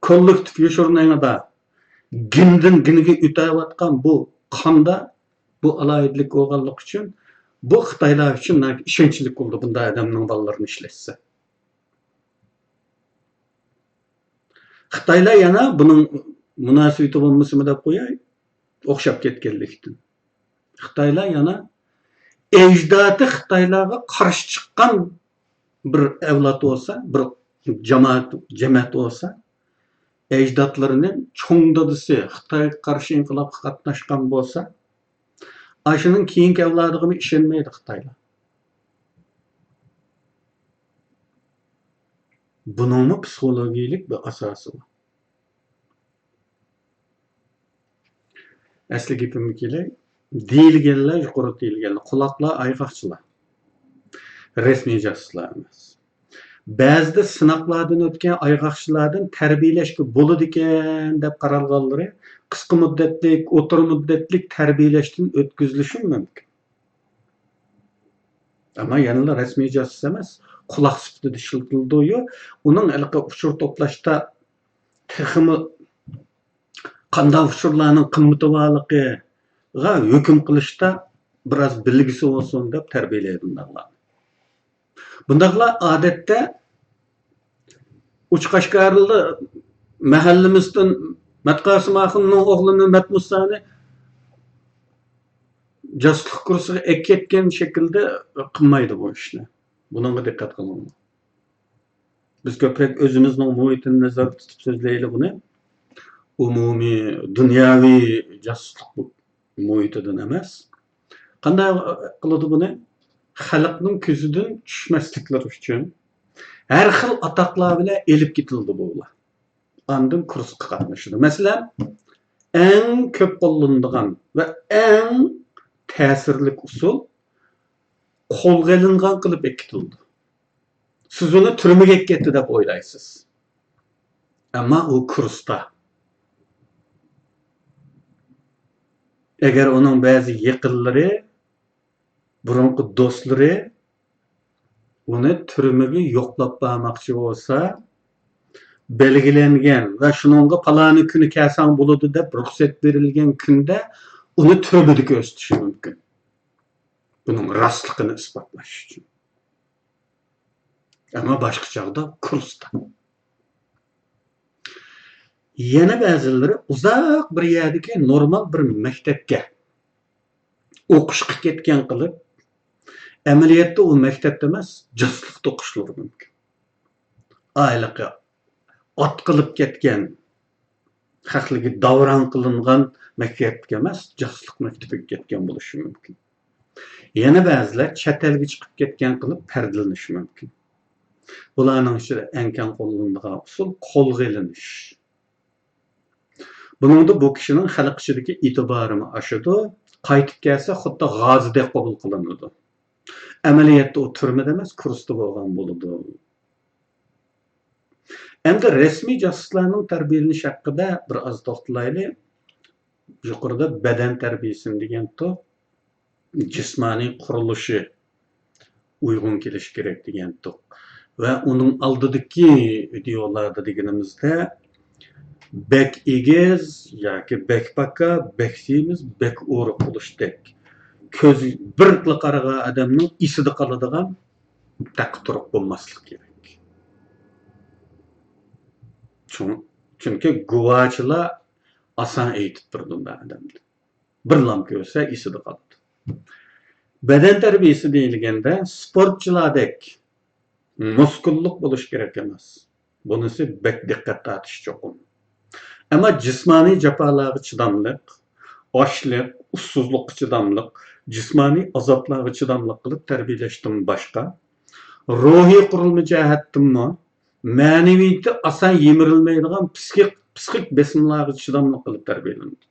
kollektiv yoshirnayda gindan giniga o'tayotgan bu qonda bu alayidlik bo'lganlik uchun bu Xitoylar uchun ishonchli bo'ldi bunday odamning bolalarini ishlatsa. Xitoylar yana buning munosabati bo'lmasimi deb qo'yay, o'xshab ketganlikdan. Xitoylar yana ejdodi Xitoylarga qarshi chiqqan bir avlod bo'lsa, bir jamoat bo'lsa, ejdodlarining cho'ng dadisi Xitoyga qarshi inqilobga qatnashgan bo'lsa, ashuning keyingi avlodiga ishonmaydi Xitoylar. Buning psixologik bir asosi bor. Asli gapimga kelay, deyilganlar yuqori deyilganlar, quloqlar ayg'oqchilar. Resmiy jasuslar emas. Ba'zida sinoqlardan o'tgan ayg'oqchilardan tarbiyalashga bo'ladi ekan deb qaralganlari qisqa muddatlik, o'tir muddatlik tarbiyalashdan o'tkazilishi mumkin. Ama yanıla resmi jasus emas, quloq sifatida ishlatildi-yu, uning ilqi uchur to'plashda texmi qanday uchurlarning qimmati borligiga hukm qilishda biroz bilgisi bo'lsin deb tarbiyalaydi bundaqlar. Bundaqlar odatda Uçqashqarlı mahallimizdan Matqasim Axunning o'g'lini Matmusani jasuslik kursiga ketgan shaklda qilmaydi bu ishni. Bunga diqqat qiling. Biz ko'proq o'zimizning muhitini nazorat tutib so'zlaylik buni. Umumiy, dunyoviy jasuslik muhitidan emas. Qanday qiladi buni? Xalqning ko'zidan tushmasliklari uchun her xil ataklar bilan elib ketildi bular. Andın kursga qatnashdi. Masalan, eng ko'p qo'llanilgan va eng ta'sirli usul qo'lga ilingan qilib ketildi. Siz uni turmaga ketdi deb o'ylaysiz. Ammo u kursda. Agar uning ba'zi yaqinlari, burunqi do'stlari uni turmaga yo'qlab bormoqchi bo'lsa, belgilangan va shuningga paloni kuni kasang bo'ladi deb ruxsat berilgan kunda uni turmada ko'rsatishi mumkin. Buning rostligini isbotlash uchun. Ammo boshqa chog'da kursda. Yana ba'zilari uzoq bir yerdagi normal bir maktabga o'qishga ketgan qilib, amaliyotda u maktabda emas, jasuslikda o'qishlari mumkin. Ayliqi ot qilib ketgan, haqligi davron qilingan maktabga emas, jasuslik maktabiga ketgan bo'lishi mumkin. Yana ba'zilar chet elga chiqib ketgan qilib pardalanishi mumkin. Bularning ichida eng keng qo'llanilgan usul qo'lga ilinish. Buningda bu kishining xalq ichidagi e'tiborini oshadi, qaytib kelsa xuddi g'ozidek qabul qilinadi. Amaliyotda u turmada emas, kursda bo'lgan bo'ladi. Endi resmiy jasuslarning tarbiyalanish haqida bir oz to'xtalaylik. Yuqorida badan tarbiyasini degan to'p jismoniy qurilishi uyg'un kelishi kerak degan to'p. Va uning oldidagi videolarda deganimizda bek egiz yoki bek paka, bek semiz, bek o'ri bo'lishdek. Ko'z bir qaragan odamning isida qoladigan taq turib bo'lmaslik kerak. Chunki guvochilar oson aytib turdi bu odamni. Bir lam ko'rsa isida qoladi. Badan tarbiyasi deyilganda sportchilardek muskullik bo'lish kerak emas. Bunisi bek diqqat tortish cho'qim. Ammo jismoniy jafolarga chidamliq, ochlik, ussizlikka chidamliq, jismoniy azoblarga chidamliq qilib tarbiyalashdan boshqa ruhiy qurilma jihatdanmi ma'naviyati asan yemirilmaydigan psixik besimlarga chidamli qilib tarbiyalandi.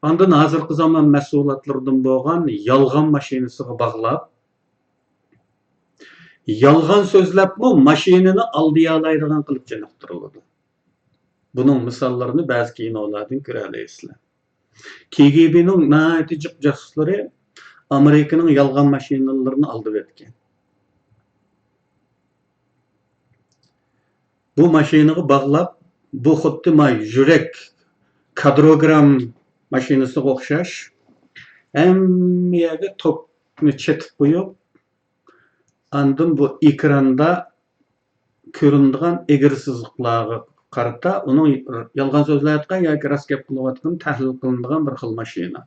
Ondan hozirgi zamon mas'uliyatlaridan bo'lgan yolg'on mashinasiga bog'lab, yolg'on so'zlabmi mashinani aldayalaydigan qilib chiniqtiriladi. Buning misollarini ba'zi kinolardan ko'ra olasizlar. KGB'ning nihoyatda jiq jasuslari Amerikaning yolg'on mashinalarini aldib etgan. Bu mashinaga bog'lab, bu xuddi yurak kadrogram mashinasiga o'xshash hammaga tokni chetib qo'yib, andin bu ekranda ko'rinadigan egirsizliklarga qarata uning yolg'on so'zlayotgan yoki rost gap qilayotgan tahlil qilinadigan bir xil mashina.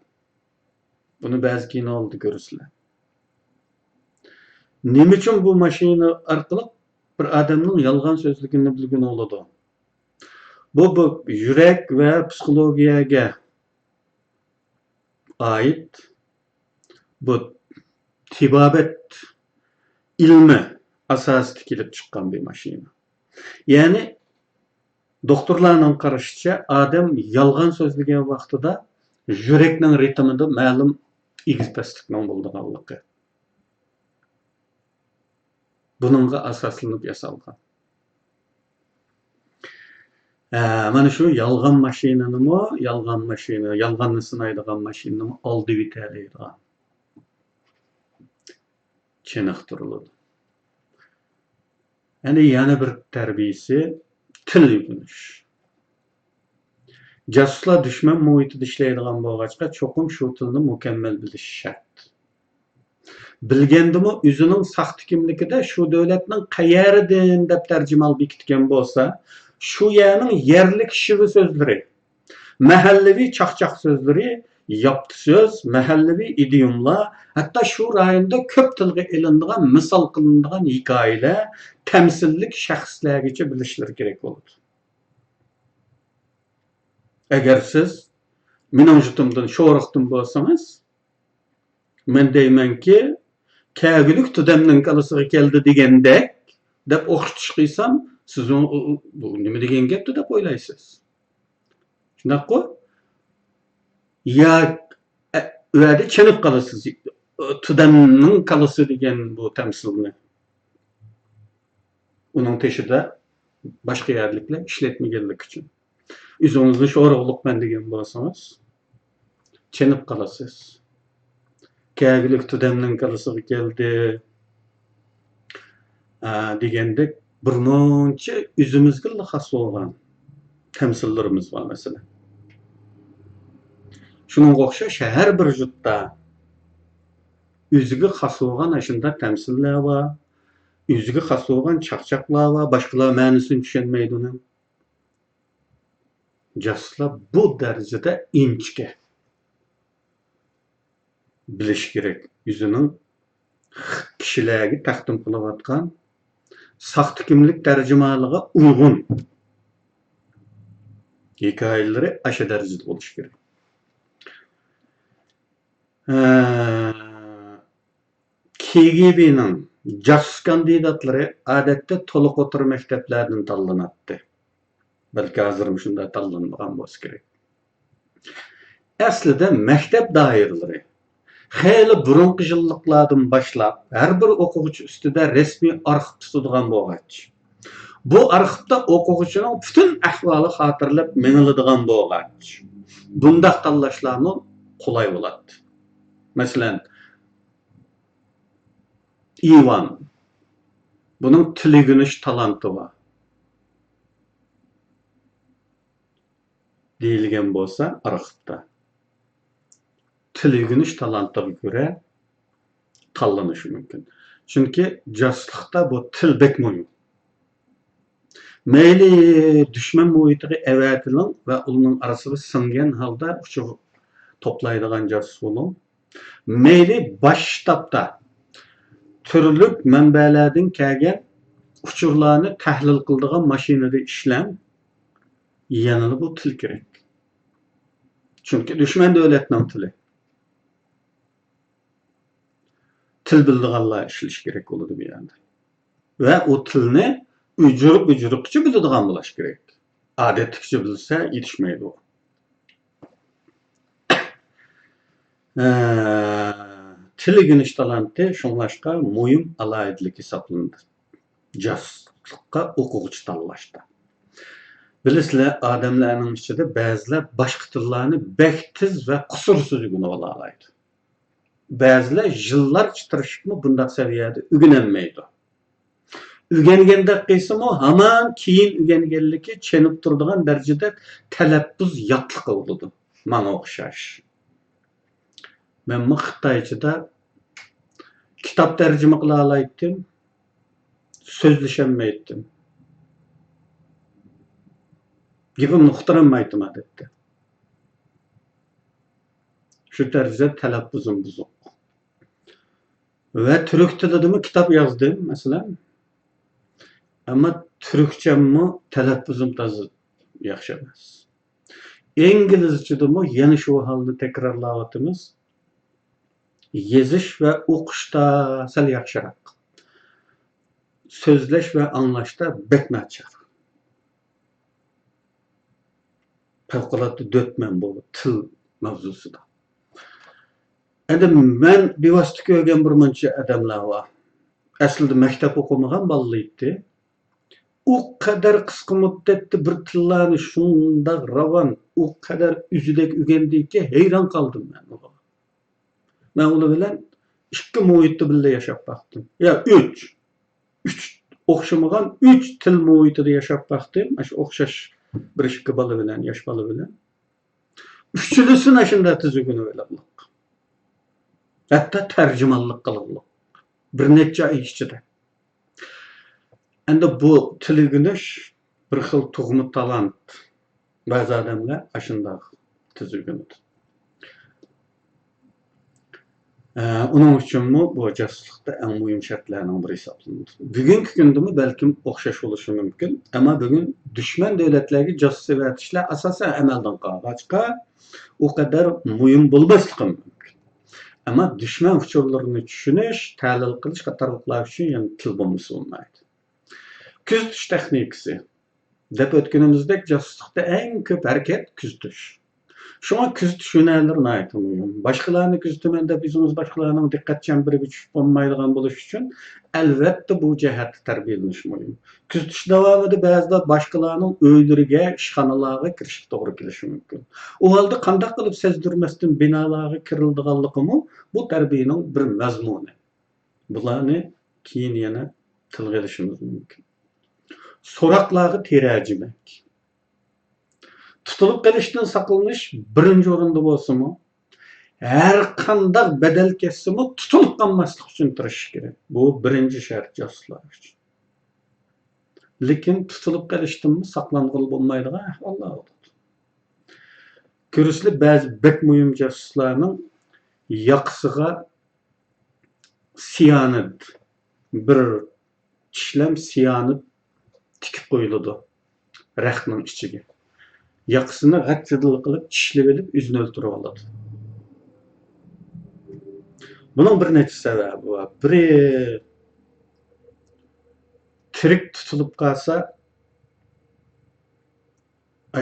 Buni ba'zi kinolarda ko'rasizlar. Nima uchun bu mashina orqali bir odamning yolg'on so'zligini bilgani bo'ladi? Bu yurak va psixologiyaga oid bu tibobat ilmi asosida kelib chiqqan bir mashina. Ya'ni doktorlarning qarashicha odam yolg'on so'zlagan vaqtida yurakning ritmida ma'lum egiz-pastlikning bo'lganligi. Buningga asoslanib yasalgan. Mana shu yolg'on yolg'onni sinaydigan mashinani oldi vitalaydigan chiniqtiriladi. Yana bir tarbiyasi til o'rganish. Jasuslar dushman muhitida ishlaydigan bo'lg'achqa cho'qim shu tilni mukammal bilish shart. Bilgandimi o'zining saxta kimligida shu davlatning qayeridan deb tarjimal bekitgan bo'lsa, shu yerning yerlik shivi so'zlari, mahallaviy chaqchaq so'zlari, yapti so'z, mahallaviy idiomlar, hatto shu rayonda ko'p tilga ilinadigan, misol qilinadigan hikoyalar, tamsillik shaxslargacha bilishlari kerak bo'ladi. Agar siz mening jutumdan sho'riqdim bo'lsangiz, men deymanki, kagülük tudamning qalasiga keldi degandek deb o'qitish qilsam, siz bu nima degan gapdi deb o'ylaysiz. Shundaqku? Ya uyada chinib qalasiz. Tudamning qalasi degan bu tamsilni. Uning teshida boshqa yerliklar ishlatmaganlik uchun. O'zingizni sho'riqliqman degan bo'lsangiz, chinib qalasiz. Kagülük tudamning qalasiga keldi degandek bir muncha o'zimizga xos bo'lgan tamsillarimiz bor masalan. Shuningga o'xshash har bir yurtda o'ziga xos bo'lgan shunday tamsillar bor, o'ziga xos bo'lgan chaqchaqlar bor, boshqalar ma'nosini tushunmaydi uni. Jasuslar bu darajada inchga bilish kerak. O'zining kishilarga taqdim qilayotgan saxta kimlik tarjimaliga uyg'un hikoyalari asha darajada bo'lishi kerak. KGB'ning jasus kandidatlari odatda to'liq o'tir maktablardan tanlanadi. Balki hozir shunday tanlanmagan bo'lsa kerak. Aslida maktab doiralari xeyli burunqi yilliklardan boshlab har bir o'quvchi ustida rasmiy arxiv tutadigan bo'lgach, bu arxivda o'quvchining butun ahvoli xotirlab meniladigan bo'lgach, bundaq tanlashlarni qulay bo'ladi. Masalan, Ivan buning til o'rganish talanti bor deyilgan bo'lsa, arxivda til o'rganish talantiga ko'ra tanlanishi mumkin. Chunki jasuslikda bu til bek muhim. Mayli dushman muhitiga avatiling va uning orasiga singan holda uchuv toplaydigan jasus bo'ling. Mayli bosh shtabda turli manbalardan kelgan uchurlarni tahlil qiladigan mashinada ishlang, yana bu til kerak. Chunki dushman davlatning tili. Til bildiganlar ishlash kerak bo'ladi bu yerda. Va u tilni Ücürükçü biladigan bo'lish kerak. Odatlikcha bilsa yetishmaydi u. Tili talanti şunlaşqa muhim alayidlik hisoblanadi. Jasuslikqa o'quvchi tanlashda. Bilasizlar, odamlarning ichida ba'zilar boshqa tillarni bek tiz va qusursiz o'rganib oladi. Ba'zilar yillar tirishibmi bundaq saviyada o'rganolmaydi. O'rganganda qilsa-mu, hamon keyin o'rganganligi chenib turadigan darajada talaffuz yotliq bo'ladi. Menga o'xshash. Men Xitoychada kitob tarjima qila olmaydim, so'zlasholmaydim. Gapimni uqtirammaydim odatda. Shu tarzda talaffuzim buzuq. Va turk tilidami kitob yozdim, masalan. Ammo turkchammi talaffuzim toza yaxshi emas. İngilizcedami yana shu holni takrorlayapmiz. Yezish va o'qishda sal yaxshiroq. So'zlash va anglashda bek nachar. Favqulodda dötmen bu til mavzusida. Endi men bevosita ko'rgan bir muncha odamlar bor. Aslida maktab o'qimagan bolalar edi. O kadar qisqa muddatda bir tillarni shundoq ravon, o kadar üzülek o'rgandiki, hayron qoldim men. Men ular bilan 2 muhitda birga yashab baqdim. Ya 3 o'xshamagan 3 til muhitida yashab baqdim. Shu o'xshash bir ikki bola bilan, yosh bola bilan. Uchilisini shunda tuzugini o'ylablik. Hatto tarjimonlik qiliblik. Bir necha oy ichida. Endi bu til o'rganish bir xil tug'ma talant. Ba'zi odamlar ashundoq tez o'rganadi. Onun uchunmi bu jasuslikda eng muhim shartlarning biri hisoblanadi. Bugungi kundami balkim o'xshash bo'lishi mumkin, ammo bugun dushman davlatlarga jasus evatishlar asosan amaldan qolg'achqa o kadar muhim bo'lmasligi mumkin. Ammo dushman uchurlarini tushunish, tahlil qilish qatorliqlar uchun ham til bo'lmasa bo'lmaydi. Kuzatish texnikasi. Deb o'tganimizdek jasuslikda eng ko'p harakat kuzatish. Şuna kuzatish yo'nalari nihoyat muhim. Boshqalarni kuzataman deb o'zimiz boshqalarning diqqat chemberiga tushib bo'lmaydigan bo'lish uchun albatta bu jihatda tarbiyalanish muhim. Kuzatish davomida ba'zilar boshqalarning uylariga, ishxonalarga kirishga to'g'ri kelishi mumkin. U holda qanday qilib sezdirmasdan binolarga kirildiganligimi bu tarbiyaning bir mazmuni. Bularni keyin yana tilga olishimiz mumkin. So'roqlarga terjimalik. Tutulup kalıştan saqlanish birinci o'rinda bo'lsa-mu, har qanday bedel kesse-mu tutulup qolmaslik uchun tirish kerak. Bu birinchi shart jasuslar uchun. Lekin tutulup kalishdanmi saqlanqil bo'lmaydigan ahvollar bo'ladi. Ko'rishli ba'zi bek muhim jasuslarning yoqsiga siyanid, bir ishlam siyanid tikib qo'yiladi raxtning ichiga. Yaqısını g'achchidil qilib tishlab olib o'zini o'ltirib oladi. Buning bir necha sababi bor. Biri tirik tutilib qolsa,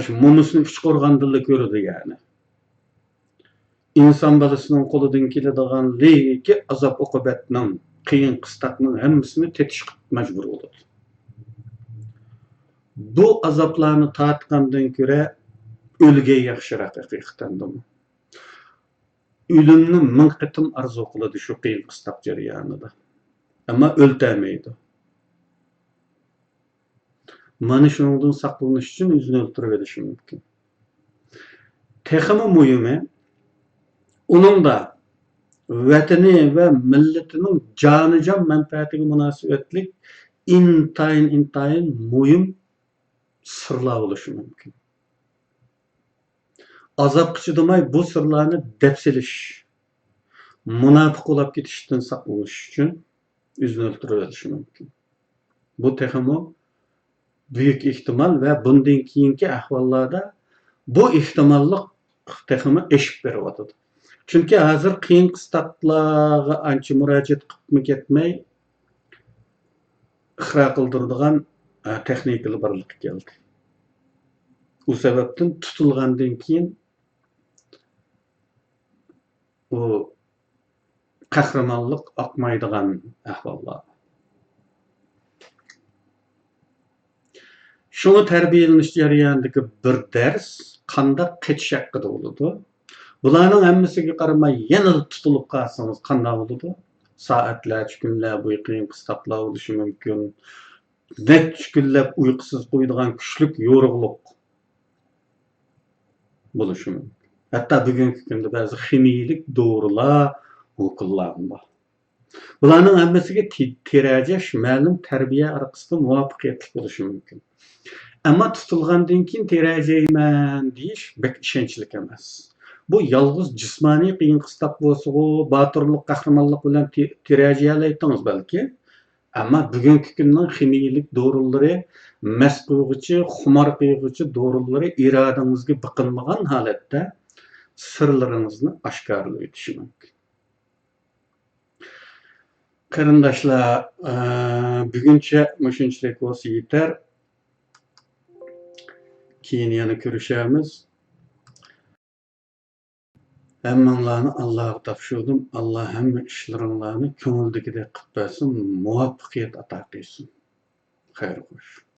shu mumusini uchqurgandilla ko'radi yani. İnson bolasining qo'lidan keladigan leki azob oqibatning, qiyin qistaqning hammasini tetishga majbur bo'ladi. Bu azoblarni tatgandan ko'ra o'lga yaxshiroq haqiqatan. O'limni ming qatim arzu qiladi shu qiyin qistoq jarayonida. Ammo o'ltamaydi. Mana shundan saqlanish uchun o'zini o'ltirib olishi mumkin. Texmi muhimi uningda vatani va millatining jonijon manfaatiga munosabatlik intayin muhim sırlar bo'lishi mumkin. Azobga chidamay bu sirlarni depsilish, munofiq bo'lib ketishdan saqlanish uchun o'zini o'ltirib olishi mumkin. Bu texmo büyük ehtimal va bundan keyingi ahvollarda bu ehtimollik texmo eshib beryotadi. Chunki hozir qiyin qistoqlarga ancha murojaat qilib ketmay ixro qildiradigan texnikali birlik geldi. O sebepten tutulgandan keyin o kahramanlık akmaydigan ahvallar. Şunu terbiyeleniş jarayandaki bir ders qandaq keçiş haqqida boludu. Bularning hammasiga qaramay yana tutulup qalsangiz qanday boludu? Saatlarcha, kunlar bo'yi qiyin qistaqlar bo'lishi mumkin. Necha kunlab uyqusiz qo'yadigan kuchlik yo'rug'liq bo'lishi mumkin. Hatto bugungi kunda ba'zi ximiyalik dorilar, uqullar bor. Bularning hammasiga terajash ma'lum tarbiya orqasida muvaffaqiyatli bo'lishi mumkin. Ama tutulgandan keyin terajayman deyish bek ishonchlik emas. Bu yalğız jismoniy qiyin qistaq bo'lsa-ku, botirlik, qahramonlik bilan terajayalaytdingiz balki. Ama bugungi kunning ximiyalik dorilari, mast qo'yg'uchi, xumor qo'yg'uchi dorilari irodangizga biqilmagan holatda sirlaringizni oshkorlab o'tishi mumkin. Qarindoshlar, buguncha mushunchalik bo'lsa yetar. Keyin yana ko'rishamiz. Hammanglarni Allohga topshirdim. Alloh hamma ishlaringlarni ko'ngildagidek qilib bersin, muvaffaqiyat ato qilsin. Xayr xo'sh.